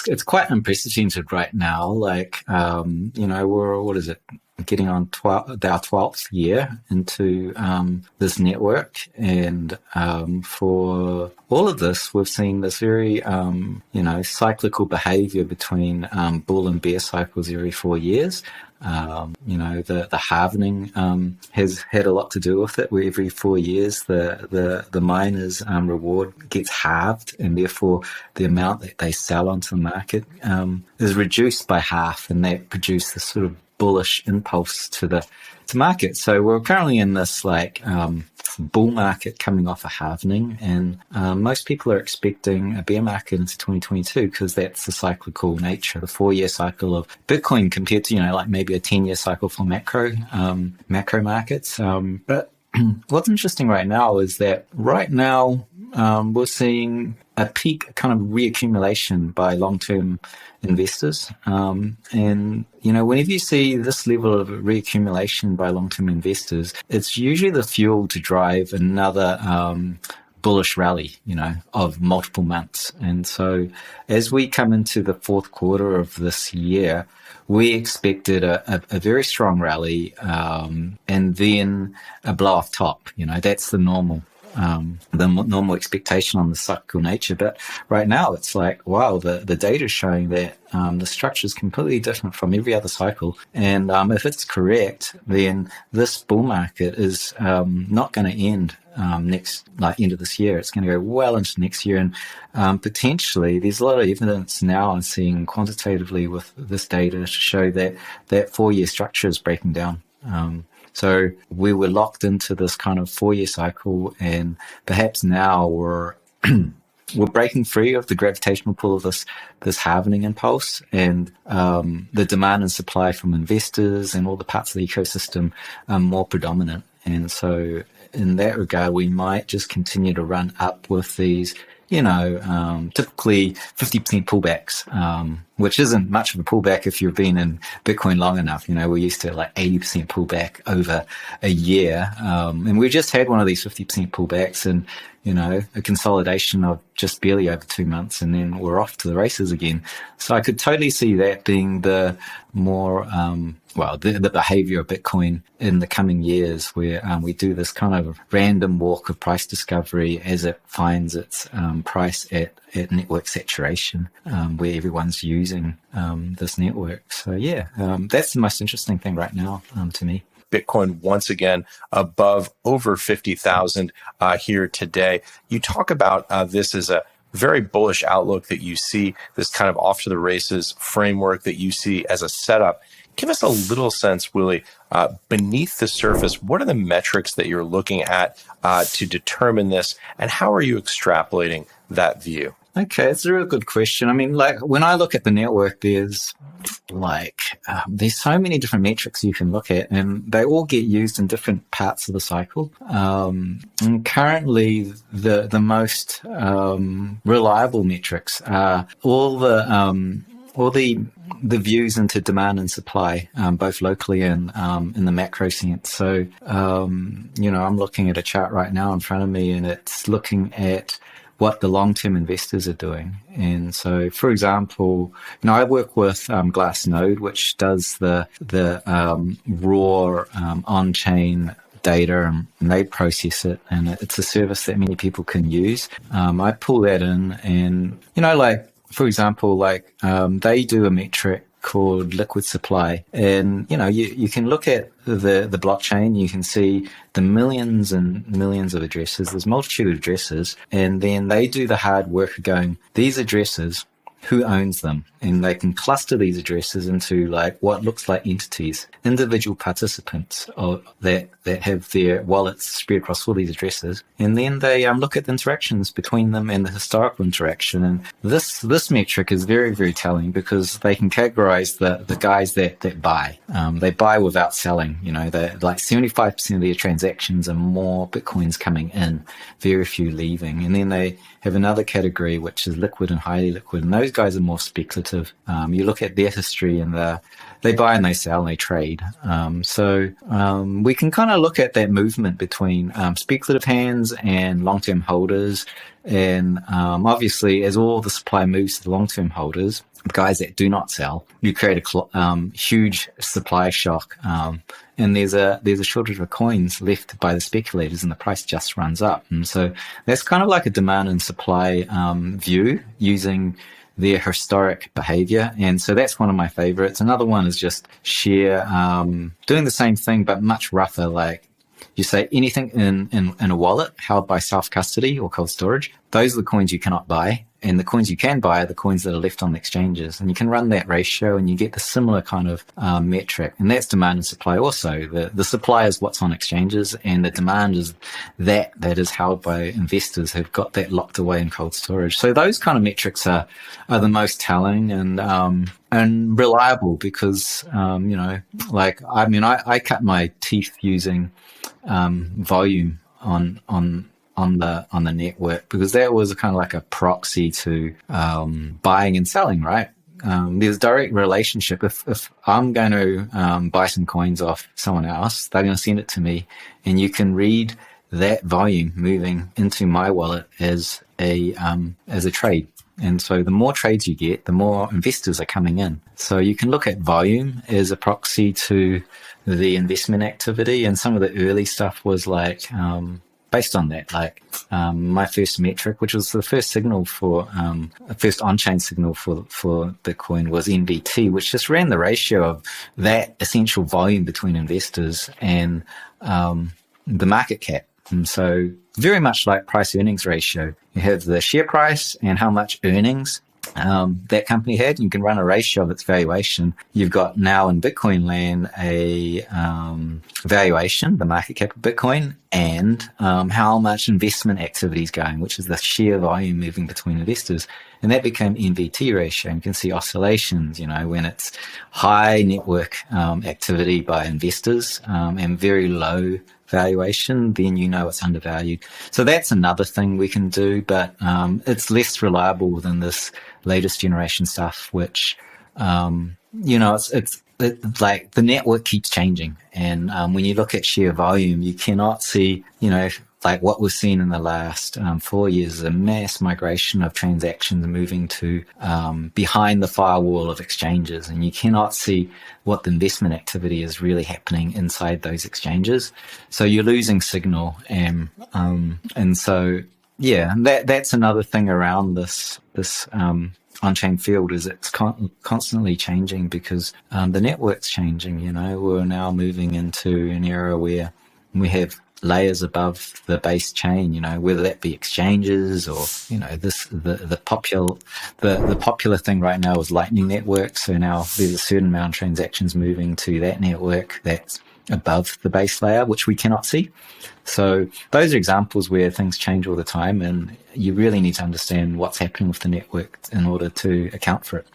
it's quite unprecedented right now. Like, we're, what is it? Getting on our 12th year into this network, and for all of this, we've seen this very cyclical behavior between bull and bear cycles every 4 years. The halvening has had a lot to do with it, where every 4 years the miners' reward gets halved, and therefore the amount that they sell onto the market is reduced by half, and that produces this sort of bullish impulse to market. So we're currently in this bull market coming off a halvening, and most people are expecting a bear market into 2022 because that's the cyclical nature, the 4-year cycle of Bitcoin compared to maybe a 10-year cycle for macro markets. But what's interesting right now is that we're seeing a peak kind of reaccumulation by long-term investors. Whenever you see this level of reaccumulation by long-term investors, it's usually the fuel to drive another bullish rally, of multiple months. And so as we come into the fourth quarter of this year, we expected a very strong rally and then a blow off top. That's the normal expectation on the cyclical nature. But right now it's like, wow, the data is showing that the structure is completely different from every other cycle. And if it's correct, then this bull market is not going to end end of this year. It's going to go well into next year. And potentially there's a lot of evidence now I'm seeing quantitatively with this data to show that 4-year structure is breaking down. So we were locked into this kind of 4-year cycle, and perhaps now we're breaking free of the gravitational pull of this halvening impulse, and the demand and supply from investors and all the parts of the ecosystem are more predominant. And so in that regard, we might just continue to run up with these typically 50% pullbacks, which isn't much of a pullback if you've been in Bitcoin long enough. We're used to 80% pullback over a year. And we just had one of these 50% pullbacks, and, a consolidation of just barely over 2 months, and then we're off to the races again. So I could totally see that being the more, the behavior of Bitcoin in the coming years, where we do this kind of random walk of price discovery as it finds its price at network saturation, where everyone's using this network. So that's the most interesting thing right now to me. Bitcoin once again above over 50,000 here today. You talk about this as a very bullish outlook that you see, this kind of off to the races framework that you see as a setup. Give us a little sense, Willy, beneath the surface, what are the metrics that you're looking at to determine this, and how are you extrapolating that view? Okay, it's a real good question. I mean, when I look at the network, there's so many different metrics you can look at, and they all get used in different parts of the cycle. And currently, the most reliable metrics are all the views into demand and supply, both locally and in the macro sense. So, I'm looking at a chart right now in front of me, and it's looking at what the long-term investors are doing. And so, for example, I work with Glassnode, which does the raw on-chain data, and they process it, and it's a service that many people can use. I pull that in, and for example, they do a metric called liquid supply, and you can look at the blockchain, you can see the millions and millions of addresses, there's a multitude of addresses, and then they do the hard work of going, these addresses, who owns them? And they can cluster these addresses into what looks like entities, individual participants that have their wallets spread across all these addresses. And then they look at the interactions between them and the historical interaction. And this metric is very, very telling, because they can categorize the guys that buy. They buy without selling. They're 75% of their transactions are more Bitcoins coming in, very few leaving. And then they have another category, which is liquid and highly liquid. And those guys are more speculative. You look at their history and they buy and they sell and they trade. So we can kind of look at that movement between speculative hands and long-term holders. And obviously, as all the supply moves to the long-term holders, guys that do not sell, you create a huge supply shock. And there's a shortage of coins left by the speculators, and the price just runs up. And so that's kind of like a demand and supply view using their historic behavior. And so that's one of my favorites. Another one is just sheer doing the same thing, but much rougher. Like you say, anything in a wallet held by self-custody or cold storage, those are the coins you cannot buy. And the coins you can buy are the coins that are left on the exchanges. And you can run that ratio and you get the similar kind of metric. And that's demand and supply also. The supply is what's on exchanges, and the demand is that is held by investors who've got that locked away in cold storage. So those kind of metrics are the most telling and reliable because, I cut my teeth using volume on the network, because that was kind of like a proxy to buying and selling, right? There's a direct relationship. If I'm going to buy some coins off someone else, they're going to send it to me, and you can read that volume moving into my wallet as a trade. And so the more trades you get, the more investors are coming in. So you can look at volume as a proxy to the investment activity. And some of the early stuff was like based on that, like my first metric, which was the first signal for first on-chain signal for Bitcoin, was NVT, which just ran the ratio of that essential volume between investors and the market cap. And so very much like price earnings ratio, you have the share price and how much earnings that company had. You can run a ratio of its valuation. You've got now in Bitcoin land a valuation, the market cap of Bitcoin, and how much investment activity is going, which is the sheer volume moving between investors. And that became NVT ratio. And you can see oscillations, when it's high network activity by investors and very low valuation, then it's undervalued. So that's another thing we can do, but it's less reliable than this latest generation stuff, which it's like the network keeps changing. And when you look at sheer volume, you cannot see, like what we've seen in the last 4 years is a mass migration of transactions moving to behind the firewall of exchanges. And you cannot see what the investment activity is really happening inside those exchanges. So you're losing signal. And so, yeah, that's another thing around this on-chain field is it's constantly changing because the network's changing. We're now moving into an era where we have layers above the base chain, whether that be exchanges or, the popular thing right now is Lightning Network. So now there's a certain amount of transactions moving to that network that's above the base layer, which we cannot see. So those are examples where things change all the time, and you really need to understand what's happening with the network in order to account for it.